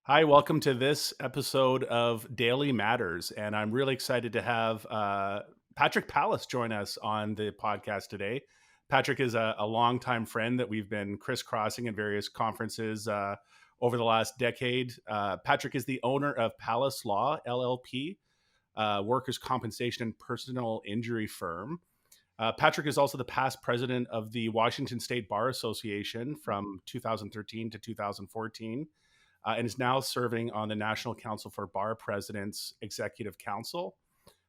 Hi, welcome to this episode of Daily Matters. And I'm really excited to have Patrick Palace join us on the podcast today. Patrick is a longtime friend that we've been crisscrossing in various conferences over the last decade. Patrick is the owner of Palace Law LLP, workers' compensation and personal injury firm. Patrick is also the past president of the Washington State Bar Association from 2013 to 2014 and is now serving on the National Council for Bar Presidents Executive Council.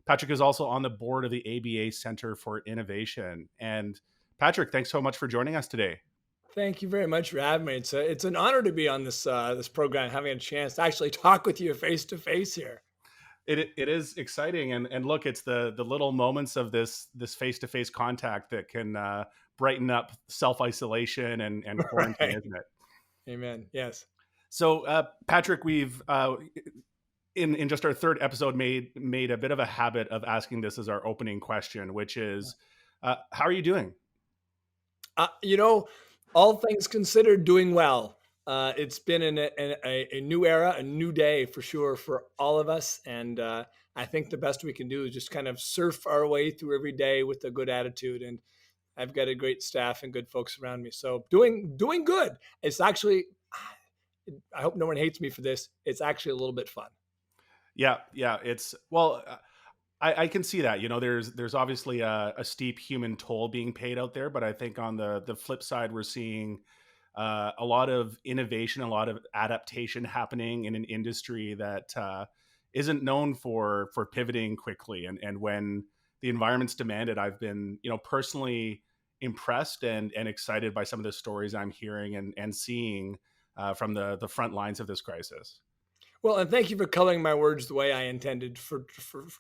Patrick is also on the board of the ABA Center for Innovation. And Patrick, thanks so much for joining us today. Thank you very much for having me. It's an honor to be on this program, having a chance to actually talk with you face to face here. It is exciting, and look, it's the little moments of this face to face contact that can brighten up self isolation and quarantine, Right. isn't it? Amen. Yes. So, Patrick, we've in just our third episode made a bit of a habit of asking this as our opening question, which is, how are you doing? Uh, you know, all things considered, doing well. It's been a new era, a new day for sure for all of us, and I think the best we can do is just kind of surf our way through every day with a good attitude. And I've got a great staff and good folks around me, so doing good. It's actually, I hope no one hates me for this. It's actually a little bit fun. Yeah. It's well, I can see that. You know, there's obviously a steep human toll being paid out there, but I think on the flip side, we're seeing a lot of innovation, a lot of adaptation happening in an industry that isn't known for pivoting quickly. And when the environment's demanded, I've been personally impressed and excited by some of the stories I'm hearing and seeing from the front lines of this crisis. Well, and thank you for coloring my words the way I intended. For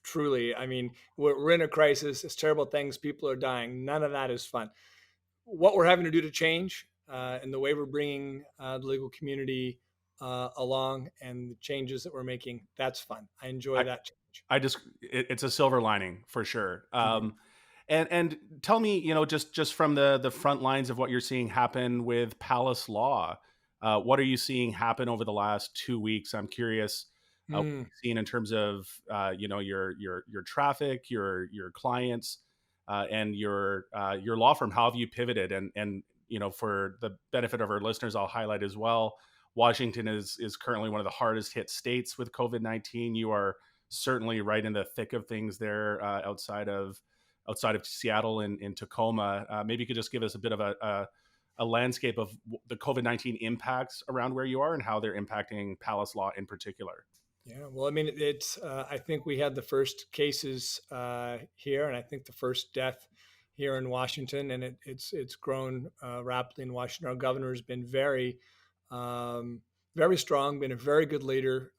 truly, I mean, we're in a crisis. It's terrible things. People are dying. None of that is fun. What we're having to do to change, and the way we're bringing the legal community along, and the changes that we're making, that's fun. I enjoy I, that change. it's a silver lining for sure. Mhm. And tell me, just from the front lines of what you're seeing happen with Palace Law, what are you seeing happen over the last 2 weeks? I'm curious what Mm. you've seen in terms of your traffic, your clients, and your law firm. How have you pivoted? And for the benefit of our listeners, I'll highlight as well. Washington is currently one of the hardest hit states with COVID-19. You are certainly right in the thick of things there, outside of Seattle and in Tacoma. Maybe you could just give us a bit of a landscape of the COVID-19 impacts around where you are and how they're impacting Palace Law in particular. Yeah, well, I mean, it's. I think we had the first cases here, and I think the first death here in Washington, and it's grown rapidly in Washington. Our governor has been very strong, been a very good leader.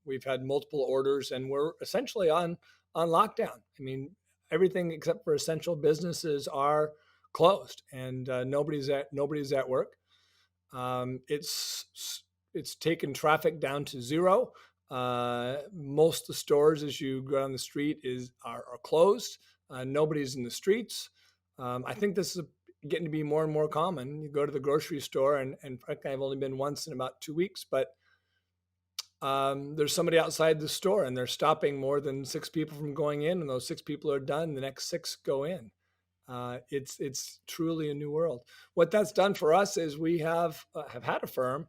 We've had multiple orders, and we're essentially on lockdown. I mean, everything except for essential businesses are closed, and nobody's at work. It's taken traffic down to zero. Most of the stores, as you go down the street, are closed. Nobody's in the streets. I think this is getting to be more and more common. You go to the grocery store, and frankly, I've only been once in about 2 weeks, but there's somebody outside the store, and they're stopping more than six people from going in, and those six people are done. The next six go in. It's truly a new world. What that's done for us is we have had a firm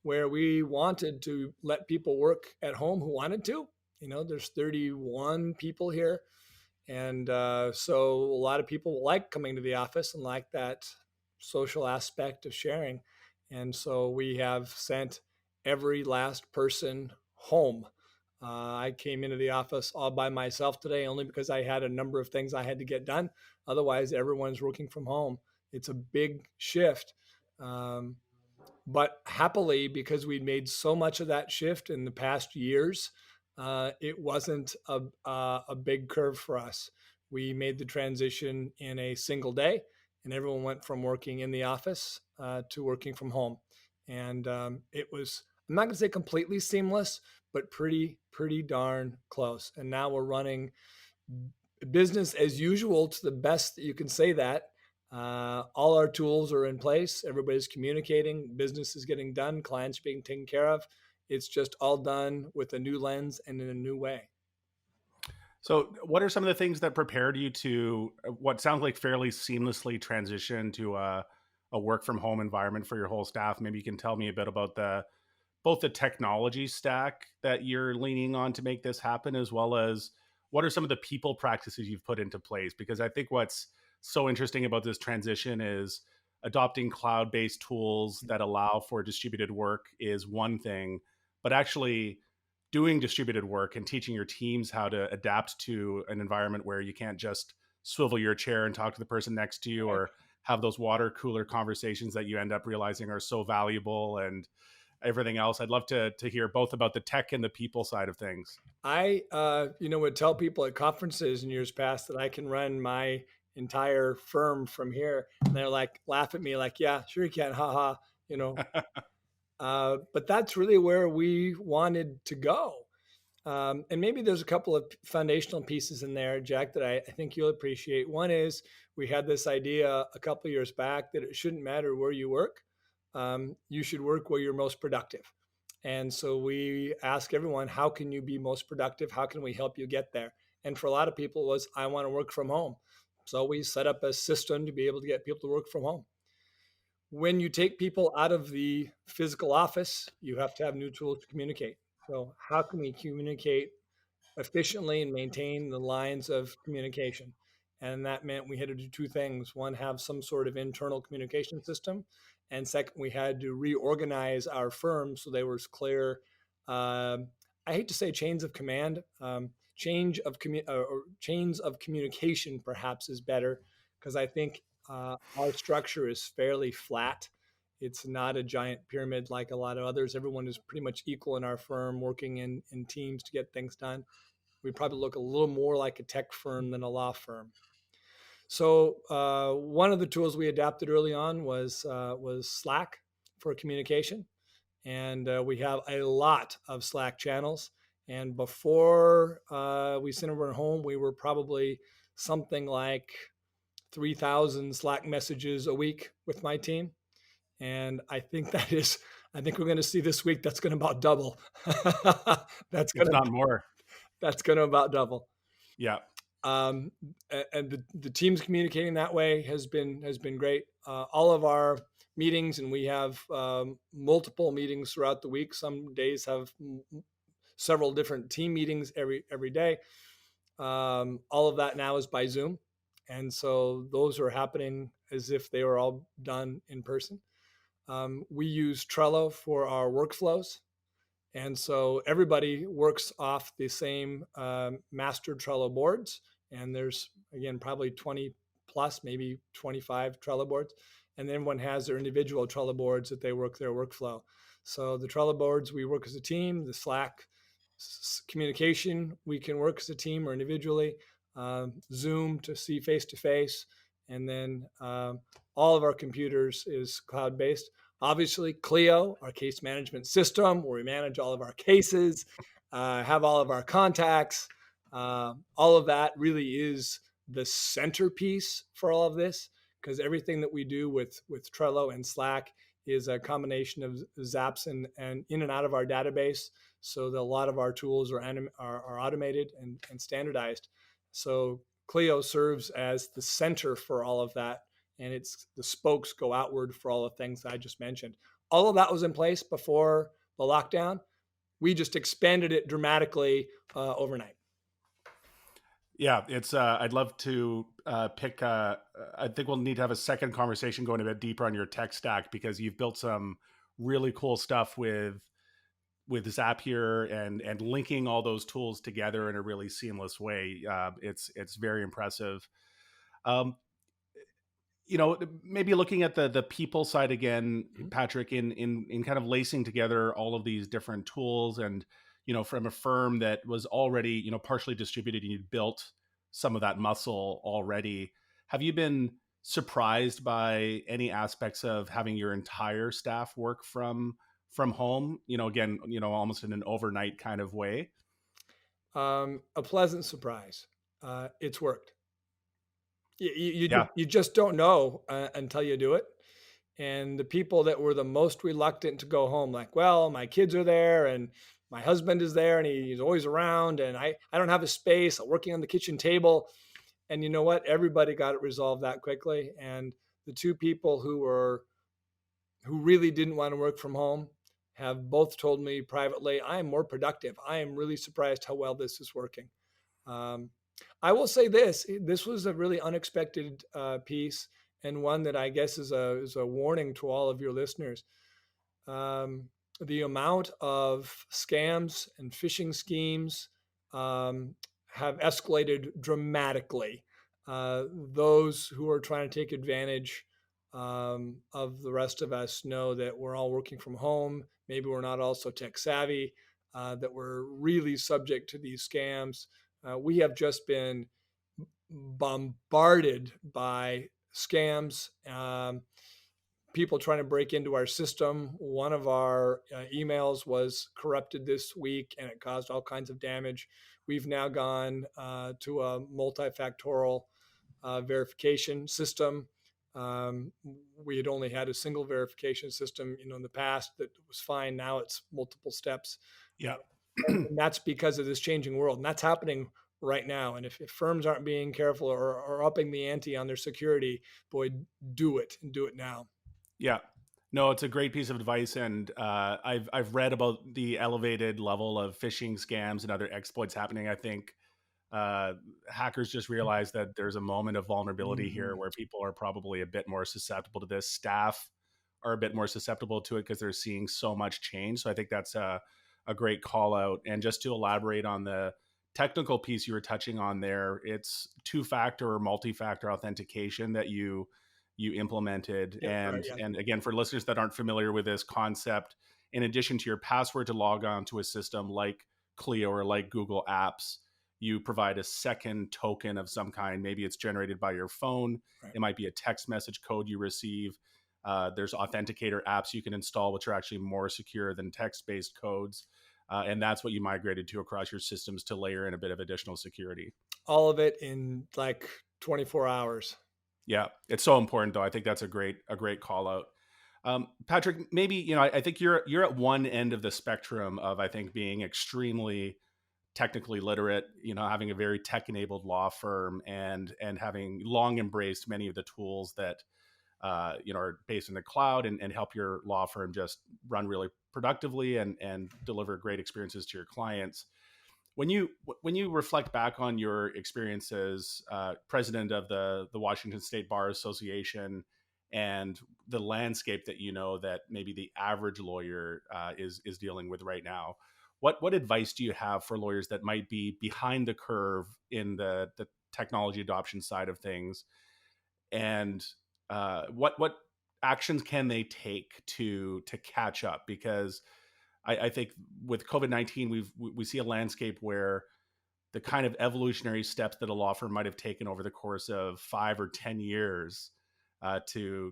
where we wanted to let people work at home who wanted to. You know, there's 31 people here, and so a lot of people like coming to the office and like that social aspect of sharing. And so we have sent every last person home. I came into the office all by myself today only because I had a number of things I had to get done. Otherwise, everyone's working from home. It's a big shift. Um, but happily, because we'd made so much of that shift in the past years, it wasn't a big curve for us. We made the transition in a single day, and everyone went from working in the office to working from home. And it was, I'm not going to say completely seamless, but pretty darn close. And now we're running business as usual to the best that you can say that. All our tools are in place. Everybody's communicating. Business is getting done. Clients are being taken care of. It's just all done with a new lens and in a new way. So, what are some of the things that prepared you to what sounds like fairly seamlessly transition to a work from home environment for your whole staff? Maybe you can tell me a bit about the both the technology stack that you're leaning on to make this happen, as well as what are some of the people practices you've put into place? Because I think what's so interesting about this transition is adopting cloud based tools that allow for distributed work is one thing, but actually doing distributed work and teaching your teams how to adapt to an environment where you can't just swivel your chair and talk to the person next to you, Right. or have those water cooler conversations that you end up realizing are so valuable, and everything else. I'd love to hear both about the tech and the people side of things. would tell people at conferences in years past that I can run my entire firm from here, and they're like, laugh at me, like, "Yeah, sure you can, haha." You know, but that's really where we wanted to go. And maybe there's a couple of foundational pieces in there, Jack, that I think you'll appreciate. One is we had this idea a couple of years back that it shouldn't matter where you work. You should work where you're most productive. And so we ask everyone, how can you be most productive? How can we help you get there? And for a lot of people, it was, I want to work from home. So we set up a system to be able to get people to work from home. When you take people out of the physical office, you have to have new tools to communicate. So, how can we communicate efficiently and maintain the lines of communication? And that meant we had to do two things. One, have some sort of internal communication system. And second, we had to reorganize our firm so they were clear. I hate to say chains of command, or chains of communication perhaps is better, because I think our structure is fairly flat. It's not a giant pyramid like a lot of others. Everyone is pretty much equal in our firm, working in teams to get things done. We probably look a little more like a tech firm than a law firm. So one of the tools we adapted early on was Slack for communication, and we have a lot of Slack channels. And before we sent everyone home, we were probably something like 3,000 Slack messages a week with my team. And I think we're going to see this week that's going to about double. that's going If to not more. that's going to about double. Yeah. Um, and the teams communicating that way has been great. All of our meetings, and we have multiple meetings throughout the week. Some days have several different team meetings every day. All of that now is by Zoom, and so those are happening as if they were all done in person. We use Trello for our workflows. And so everybody works off the same master Trello boards. And there's, again, probably 20 plus, maybe 25 Trello boards. And then everyone has their individual Trello boards that they work their workflow. So the Trello boards, we work as a team. The Slack communication, we can work as a team or individually. Zoom to see face to face. And then all of our computers is cloud based. Obviously, Clio, our case management system, where we manage all of our cases, have all of our contacts. All of that really is the centerpiece for all of this, because everything that we do with Trello and Slack is a combination of zaps and in and out of our database. So that a lot of our tools are automated and standardized. So Clio serves as the center for all of that, and it's the spokes go outward for all the things that I just mentioned. All of that was in place before the lockdown. We just expanded it dramatically overnight. Yeah, it's. I'd love to pick. I think we'll need to have a second conversation going a bit deeper on your tech stack, because you've built some really cool stuff with Zapier and linking all those tools together in a really seamless way. It's very impressive. Um, maybe looking at the people side again, Mhm. Patrick, in kind of lacing together all of these different tools, and from a firm that was already partially distributed, and you built some of that muscle already. Have you been surprised by any aspects of having your entire staff work from home? Again, almost in an overnight kind of way. A pleasant surprise. It's worked. Yeah. You just don't know until you do it. And the people that were the most reluctant to go home, like, well, my kids are there and my husband is there and he's always around and I don't have a space. I'm working on the kitchen table. And you know what? Everybody got it resolved that quickly. And the two people who really didn't want to work from home have both told me privately, I am more productive. I am really surprised how well this is working. Um, I will say this was a really unexpected piece and one that I guess is a warning to all of your listeners. Um, the amount of scams and phishing schemes um, have escalated dramatically. Those who are trying to take advantage of the rest of us know that we're all working from home. Maybe we're not also tech savvy, that we're really subject to these scams. We have just been bombarded by scams. People trying to break into our system. One of our emails was corrupted this week and it caused all kinds of damage. We've now gone to a multifactorial verification system. We had only had a single verification system, in the past that was fine. Now it's multiple steps. Yeah. And that's because of this changing world. And that's happening right now. And if firms aren't being careful or upping the ante on their security, boy, do it and do it now. Yeah. No, it's a great piece of advice, and I've read about the elevated level of phishing scams and other exploits happening. I think hackers just realized that there's a moment of vulnerability here Mhm. where people are probably a bit more susceptible to this. Staff are a bit more susceptible to it because they're seeing so much change. So I think that's a great call out. And just to elaborate on the technical piece you were touching on there, it's two-factor or multi-factor authentication that you implemented. Yep, right, yeah, And again, for listeners that aren't familiar with this concept, in addition to your password to log on to a system like Clio or like Google Apps, you provide a second token of some kind. Maybe it's generated by your phone. right. It might be a text message code you receive. There's authenticator apps you can install, which are actually more secure than text-based codes. And that's what you migrated to across your systems to layer in a bit of additional security. All of it in like 24 hours. Yeah, it's so important, though. I think that's a great call out. Patrick, maybe I think you're at one end of the spectrum of I think being extremely technically literate, having a very tech enabled law firm and having long embraced many of the tools that are based in the cloud and help your law firm just run really productively and deliver great experiences to your clients. When you reflect back on your experience as president of the Washington State Bar Association and the landscape that that maybe the average lawyer is dealing with right now, what advice do you have for lawyers that might be behind the curve in the technology adoption side of things, and what actions can they take to catch up? Because I think with COVID-19, we see a landscape where the kind of evolutionary steps that a law firm might have taken over the course of 5 or 10 years to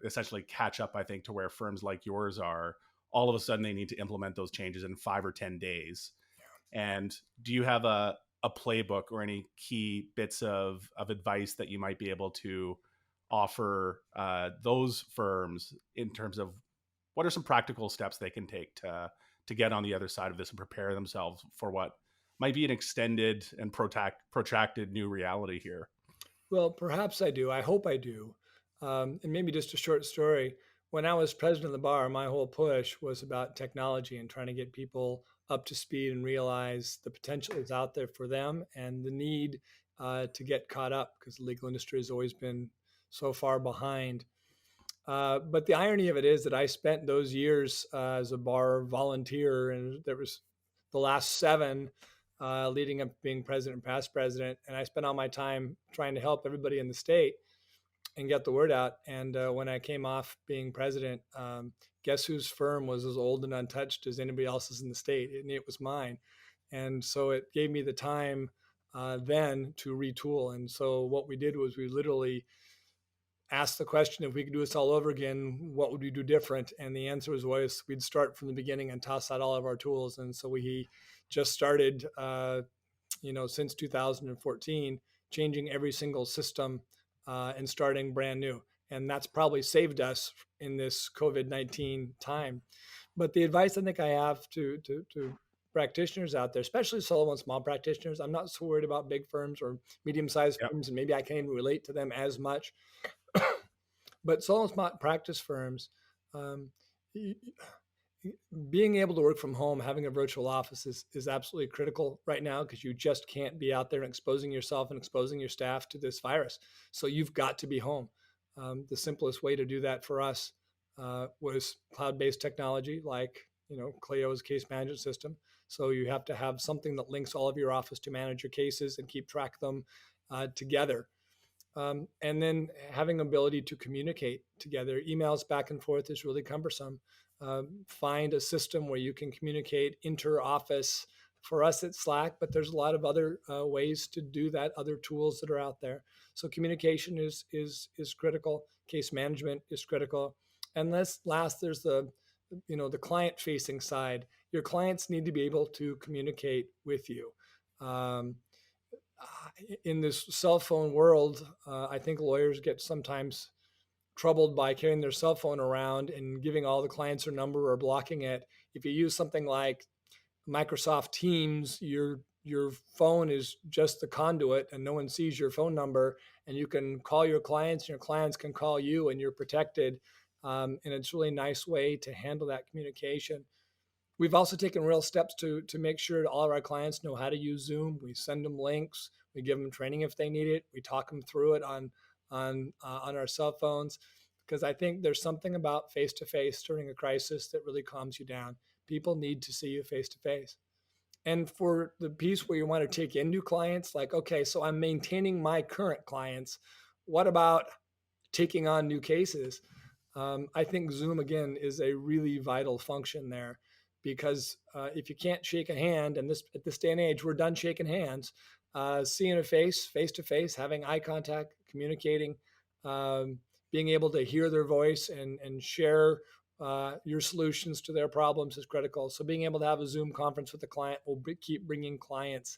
essentially catch up, I think, to where firms like yours are. All of a sudden, they need to implement those changes in 5 or 10 days. And do you have a playbook or any key bits of advice that you might be able to offer those firms in terms of what are some practical steps they can take to get on the other side of this and prepare themselves for what might be an extended and protracted new reality here? Well, perhaps I do. I hope I do. And maybe just a short story. When I was president of the bar, my whole push was about technology and trying to get people up to speed and realize the potential is out there for them and the need to get caught up because the legal industry has always been so far behind. But the irony of it is that I spent those years as a bar volunteer, and there was the last 7 leading up to being president and past president, and I spent all my time trying to help everybody in the state and get the word out. And when I came off being president, guess whose firm was as old and untouched as anybody else's in the state? And it was mine. And so it gave me the time then to retool. And so what we did was we literally asked the question, if we could do this all over again, what would we do different? And the answer was always we'd start from the beginning and toss out all of our tools. And so we just started, since 2014, changing every single system and starting brand new. And that's probably saved us in this COVID-19 time. But the advice I think I have to practitioners out there, especially solo and small practitioners, I'm not so worried about big firms or medium-sized Yep. firms, and maybe I can't even relate to them as much. But solo and small practice firms, um, being able to work from home, having a virtual office is absolutely critical right now, because you just can't be out there and exposing yourself and exposing your staff to this virus. So you've got to be home. The simplest way to do that for us was cloud-based technology, like Clio's case management system. So you have to have something that links all of your office to manage your cases and keep track of them together. And then having ability to communicate together. Emails back and forth is really cumbersome. Find a system where you can communicate inter-office. For us, it's Slack, but there's a lot of other ways to do that, other tools that are out there. So communication is critical. Case management is critical. And last, there's the client-facing side. Your clients need to be able to communicate with you. Um, in this cell phone world, I think lawyers get sometimes troubled by carrying their cell phone around and giving all the clients their number or blocking it. If you use something like Microsoft Teams, your phone is just the conduit, and no one sees your phone number, and you can call your clients, and your clients can call you, and you're protected. And it's a really nice way to handle that communication. We've also taken real steps to make sure all of our clients know how to use Zoom. We send them links. We give them training if they need it. We talk them through it on our cell phones, because I think there's something about face to face during a crisis that really calms you down. People need to see you face to face. And for the piece where you want to take in new clients, like, okay, so I'm maintaining my current clients. What about taking on new cases? I think Zoom, again, is a really vital function there, because if you can't shake a hand, and at this day and age, we're done shaking hands, seeing a face to face, having eye contact, communicating, being able to hear their voice and share your solutions to their problems is critical. So being able to have a Zoom conference with the client will keep bringing clients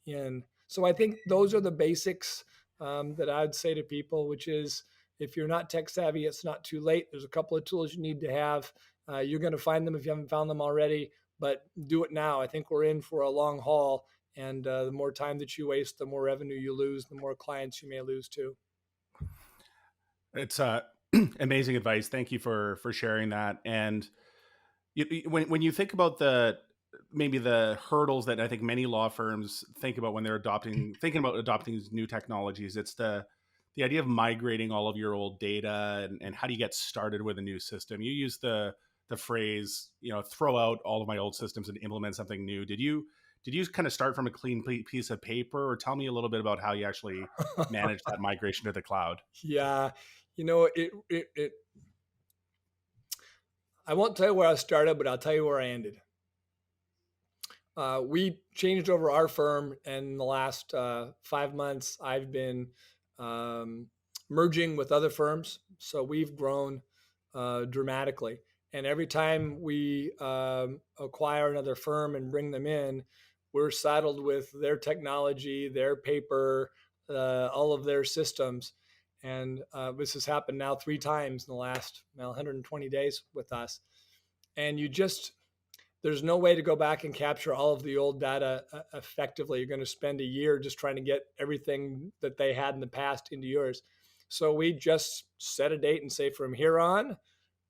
in. So I think those are the basics that I'd say to people, which is, if you're not tech savvy, it's not too late. There's a couple of tools you need to have. You're going to find them if you haven't found them already, but do it now. I think we're in for a long haul. And the more time that you waste, the more revenue you lose, the more clients you may lose too. It's amazing advice. Thank you for sharing that. And when you think about maybe the hurdles that I think many law firms think about when they're thinking about adopting these new technologies, it's the idea of migrating all of your old data, and how do you get started with a new system. You use the phrase, throw out all of my old systems and implement something new. Did you kind of start from a clean piece of paper, or tell me a little bit about how you actually manage that migration to the cloud? Yeah, it. I won't tell you where I started, but I'll tell you where I ended. We changed over our firm, and in the last 5 months, I've been um, merging with other firms. So we've grown dramatically. And every time we acquire another firm and bring them in, we're saddled with their technology, their paper, all of their systems. And this has happened now 3 times in the last 120 days with us. And there's no way to go back and capture all of the old data effectively. You're going to spend a year just trying to get everything that they had in the past into yours. So we just set a date and say, from here on,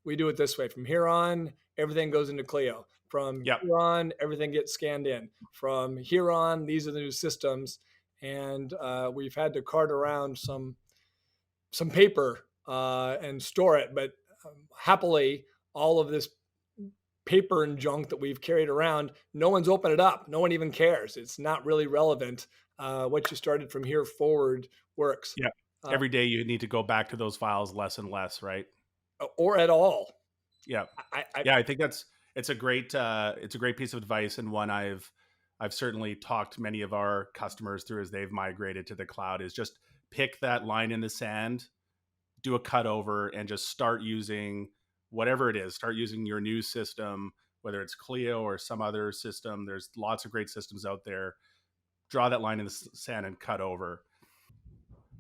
we do it this way. From here on, everything goes into Clio. From Yep. here on, everything gets scanned in. From here on, these are the new systems. And we've had to cart around some paper and store it, but happily, all of this paper and junk that we've carried around, no one's opened it up. No one even cares. It's not really relevant. What you started from here forward works. Yeah. Every day you need to go back to those files less and less, right? Or at all. Yeah. I Yeah, I think it's a great piece of advice, and one I've certainly talked many of our customers through as they've migrated to the cloud, is just pick that line in the sand, do a cut over, and just start using whatever it is. Start using your new system, whether it's Clio or some other system. There's lots of great systems out there. Draw that line in the sand and cut over.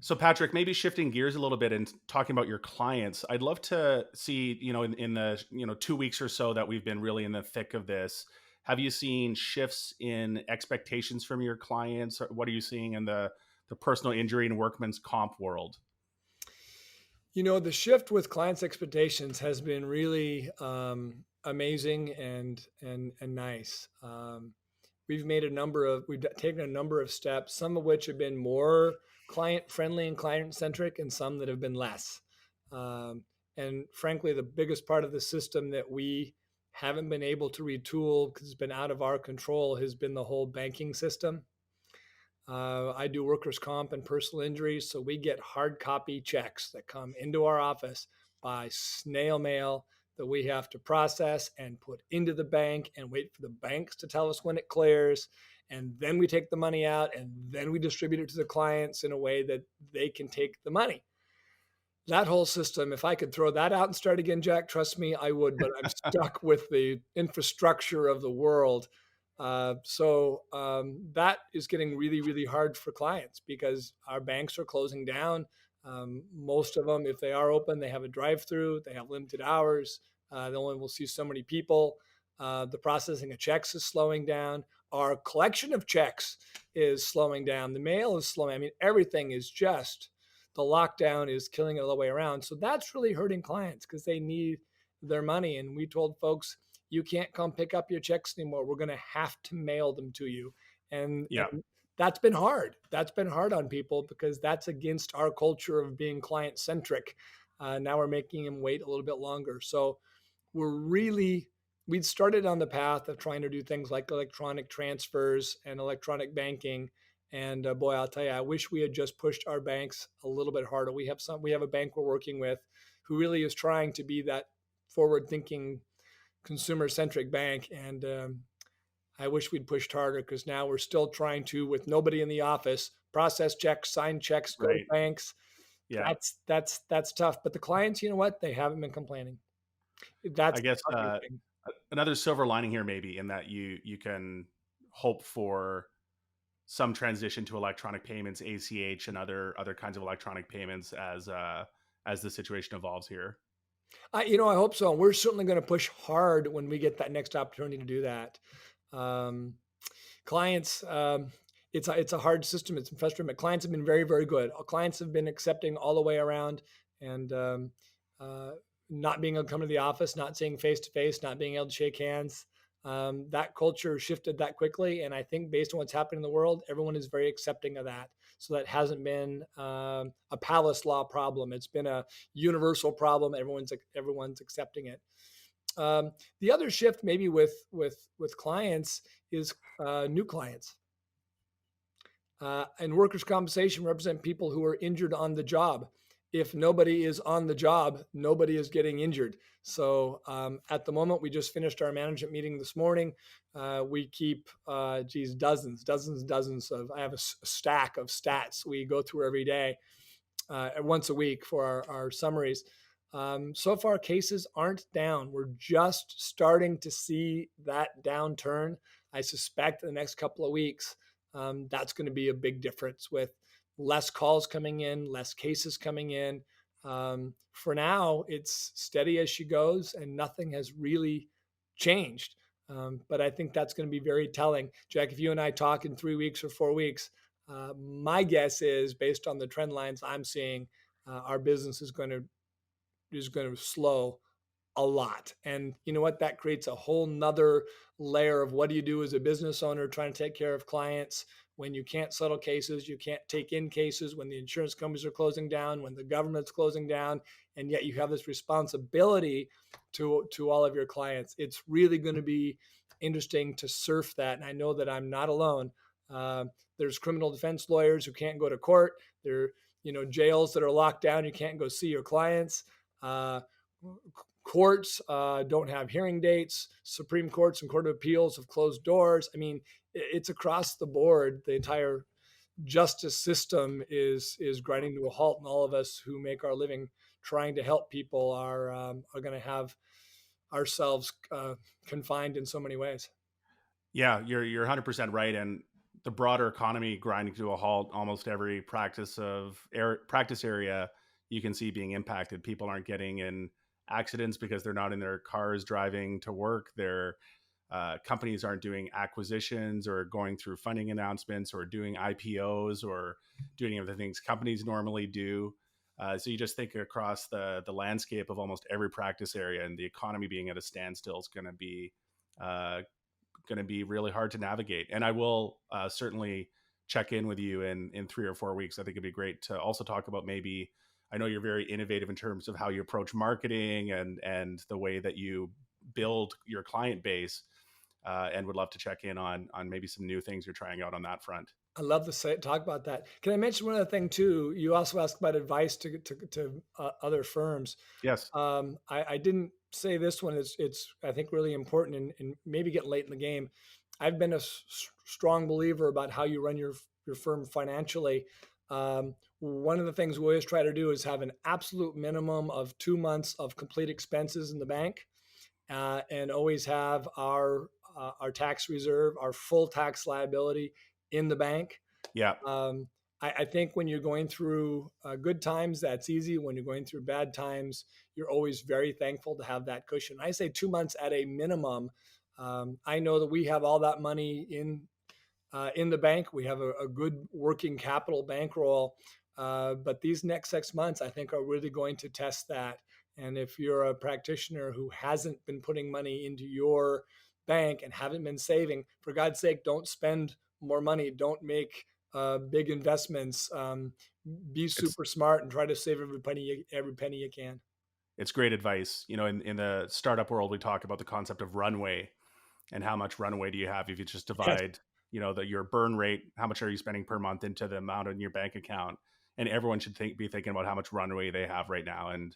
So Patrick, maybe shifting gears a little bit and talking about your clients, I'd love to see, in the, 2 weeks or so that we've been really in the thick of this, have you seen shifts in expectations from your clients? Or what are you seeing in the personal injury and workman's comp world? The shift with clients' expectations has been really amazing and nice. We've taken a number of steps, some of which have been more client friendly and client centric, and some that have been less. Um, and frankly, the biggest part of the system that we haven't been able to retool because it's been out of our control has been the whole banking system. I do workers' comp and personal injuries, so we get hard copy checks that come into our office by snail mail that we have to process and put into the bank and wait for the banks to tell us when it clears. And then we take the money out and then we distribute it to the clients in a way that they can take the money. That whole system, if I could throw that out and start again, Jack, trust me, I would, but I'm stuck with the infrastructure of the world. That is getting really, really hard for clients because our banks are closing down. Most of them, if they are open, they have a drive-through, they have limited hours, they only will see so many people. The processing of checks is slowing down. Our collection of checks is slowing down. The mail is slowing. I mean, everything is just the lockdown is killing it all the way around. So that's really hurting clients because they need their money. And we told folks, you can't come pick up your checks anymore. We're going to have to mail them to you. Yeah, And that's been hard. That's been hard on people because that's against our culture of being client centric. Now we're making them wait a little bit longer. So we'd started on the path of trying to do things like electronic transfers and electronic banking. And boy, I'll tell you, I wish we had just pushed our banks a little bit harder. We have a bank we're working with who really is trying to be that forward thinking consumer centric bank. And I wish we'd pushed harder because now we're still trying to, with nobody in the office, process checks, sign checks, go to right. banks. Yeah. That's tough. But the clients, you know what? They haven't been complaining. I That's the guess positive thing. another silver lining here maybe in that you can hope for some transition to electronic payments, ACH, and other kinds of electronic payments as the situation evolves here. I hope so. We're certainly going to push hard when we get that next opportunity to do that. Um, Clients, it's a hard system. It's frustrating, but clients have been very, very good. Clients have been accepting all the way around, and uh, not being able to come to the office, not seeing face to face, not being able to shake hands. That culture shifted that quickly, and I think based on what's happening in the world, everyone is very accepting of that. So that hasn't been a Palace Law problem. It's been a universal problem. Everyone's accepting it. The other shift, maybe with clients, is new clients. And workers' compensation represent people who are injured on the job. If nobody is on the job, nobody is getting injured. So at the moment, we just finished our management meeting this morning. We keep, dozens of. I have a stack of stats we go through every day, once a week for our summaries. So far, cases aren't down. We're just starting to see that downturn. I suspect in the next couple of weeks, that's going to be a big difference with less calls coming in, less cases coming in. For now, it's steady as she goes, and nothing has really changed. But I think that's going to be very telling. Jack, if you and I talk in 3 weeks or 4 weeks, my guess is, based on the trend lines I'm seeing, our business is going to slow a lot. And you know what? That creates a whole nother layer of what do you do as a business owner trying to take care of clients when you can't settle cases, you can't take in cases, when the insurance companies are closing down, when the government's closing down, and yet you have this responsibility to all of your clients. It's really going to be interesting to surf that. And I know that I'm not alone. Uh, there's criminal defense lawyers who can't go to court. There are, jails that are locked down. You can't go see your clients. Uh, Courts don't have hearing dates. Supreme Courts and Court of Appeals have closed doors. I mean, it's across the board. The entire justice system is grinding to a halt, and all of us who make our living trying to help people are going to have ourselves confined in so many ways. Yeah, you're 100% right. And the broader economy grinding to a halt, almost every practice area you can see being impacted. People aren't getting in accidents because they're not in their cars driving to work. Their companies aren't doing acquisitions or going through funding announcements or doing IPOs or doing any of the things companies normally do. So you just think across the landscape of almost every practice area, and the economy being at a standstill is uh, going to be really hard to navigate. And I will certainly check in with you in 3 or 4 weeks. I think it'd be great to also talk about maybe. I know you're very innovative in terms of how you approach marketing and the way that you build your client base, and would love to check in on maybe some new things you're trying out on that front. I love to talk about that. Can I mention one other thing too? You also asked about advice to other firms. Yes. I didn't say this one. It's I think really important and maybe getting late in the game. I've been a strong believer about how you run your firm financially. One of the things we always try to do is have an absolute minimum of 2 months of complete expenses in the bank, and always have our tax reserve, our full tax liability in the bank. Yeah. Um, I think when you're going through good times, that's easy. When you're going through bad times, you're always very thankful to have that cushion. I say 2 months at a minimum. I know that we have all that money in the bank. We have a good working capital bankroll. But these next 6 months, I think, are really going to test that. And if you're a practitioner who hasn't been putting money into your bank and haven't been saving, for God's sake, don't spend more money. Don't make big investments. Be It's super smart and try to save every penny you can. it's great advice. In the startup world, we talk about the concept of runway and how much runway do you have if you just Yes. divide, your burn rate, how much are you spending per month into the amount in your bank account, and everyone should be thinking about how much runway they have right now. And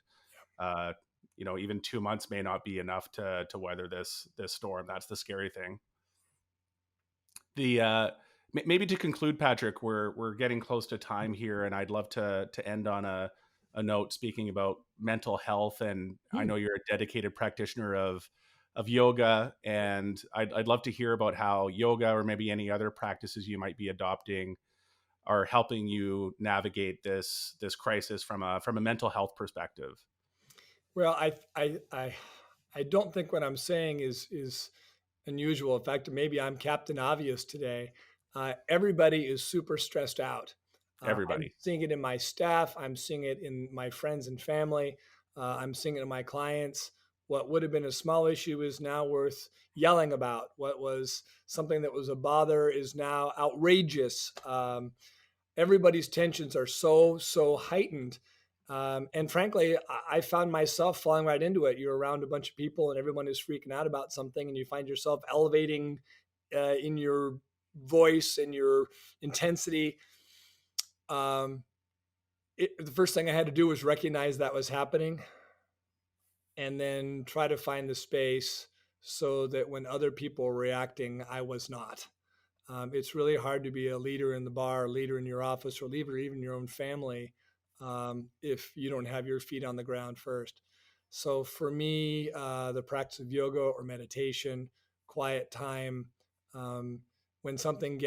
uh, even 2 months may not be enough to weather this storm. That's the scary thing. The Maybe to conclude, Patrick, we're getting close to time here, and I'd love to end on a note speaking about mental health. And I Hmm. know you're a dedicated practitioner of yoga, and I'd love to hear about how yoga or maybe any other practices you might be adopting are helping you navigate this crisis from a mental health perspective. Well, I don't think what I'm saying is unusual. In fact, maybe I'm Captain Obvious today. Everybody is super stressed out. I'm Everybody. seeing it in my staff. I'm seeing it in my friends and family. I'm seeing it in my clients. What would have been a small issue is now worth yelling about. What was something that was a bother is now outrageous. Everybody's tensions are so heightened. And frankly, I found myself falling right into it. You're around a bunch of people and everyone is freaking out about something, and you find yourself elevating in your voice and your intensity. Um, the first thing I had to do was recognize that was happening, and then try to find the space so that when other people were reacting, I was not. It's really hard to be a leader in the bar, a leader in your office, or leader even your own family, if you don't have your feet on the ground first. So for me, the practice of yoga or meditation, quiet time, um, when something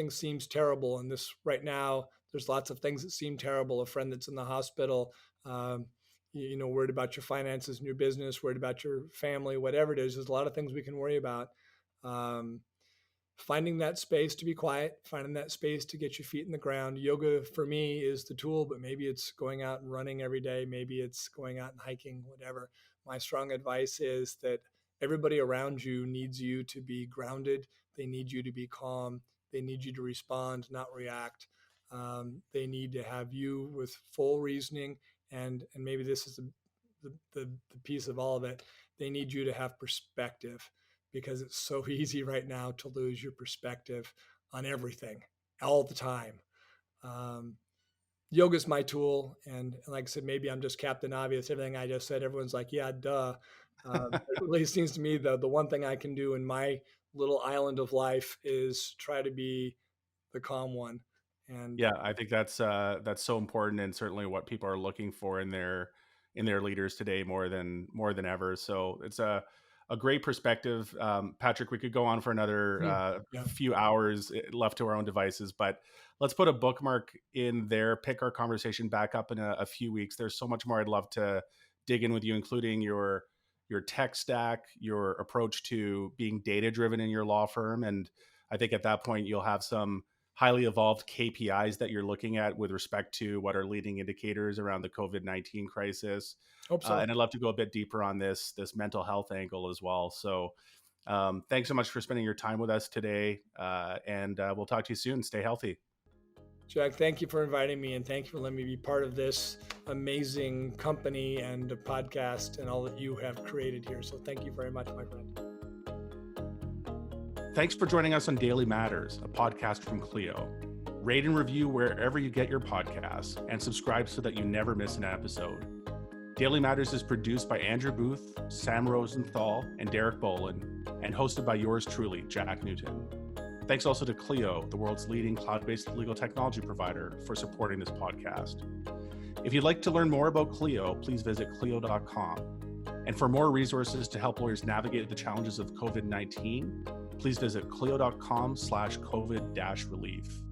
seems terrible, and this right now, there's lots of things that seem terrible. A friend that's in the hospital, um, worried about your finances and your business, worried about your family, whatever it is. There's a lot of things we can worry about. Um, Finding that space to be quiet, finding that space to get your feet in the ground. Yoga for me is the tool, but maybe it's going out and running every day. Maybe it's going out and hiking, whatever. My strong advice is that everybody around you needs you to be grounded. They need you to be calm. They need you to respond, not react. They need to have you with full reasoning. And maybe this is the piece of all of it. They need you to have perspective, because it's so easy right now to lose your perspective on everything all the time. Um, Yoga is my tool. And like I said, maybe I'm just Captain Obvious. Everything I just said, everyone's like, yeah, duh. It really seems to me the one thing I can do in my little island of life is try to be the calm one. And Yeah, I think that's so important, and certainly what people are looking for in their leaders today more than ever. So it's a great perspective. Patrick, we could go on for another Yeah. few hours left to our own devices, but let's put a bookmark in there, pick our conversation back up in a few weeks. There's so much more I'd love to dig in with you, including your tech stack, your approach to being data driven in your law firm. And I think at that point, you'll have some highly evolved KPIs that you're looking at with respect to what are leading indicators around the COVID-19 crisis. Hope so. And I'd love to go a bit deeper on this mental health angle as well. So thanks so much for spending your time with us today. And we'll talk to you soon. Stay healthy. Jack, thank you for inviting me, and thank you for letting me be part of this amazing company and a podcast and all that you have created here. So thank you very much, my friend. Thanks for joining us on Daily Matters, a podcast from Clio. Rate and review wherever you get your podcasts, and subscribe so that you never miss an episode. Daily Matters is produced by Andrew Booth, Sam Rosenthal, and Derek Bolin, and hosted by yours truly, Jack Newton. Thanks also to Clio, the world's leading cloud-based legal technology provider, for supporting this podcast. If you'd like to learn more about Clio, please visit clio.com. And for more resources to help lawyers navigate the challenges of COVID-19, please visit clio.com/COVID-relief.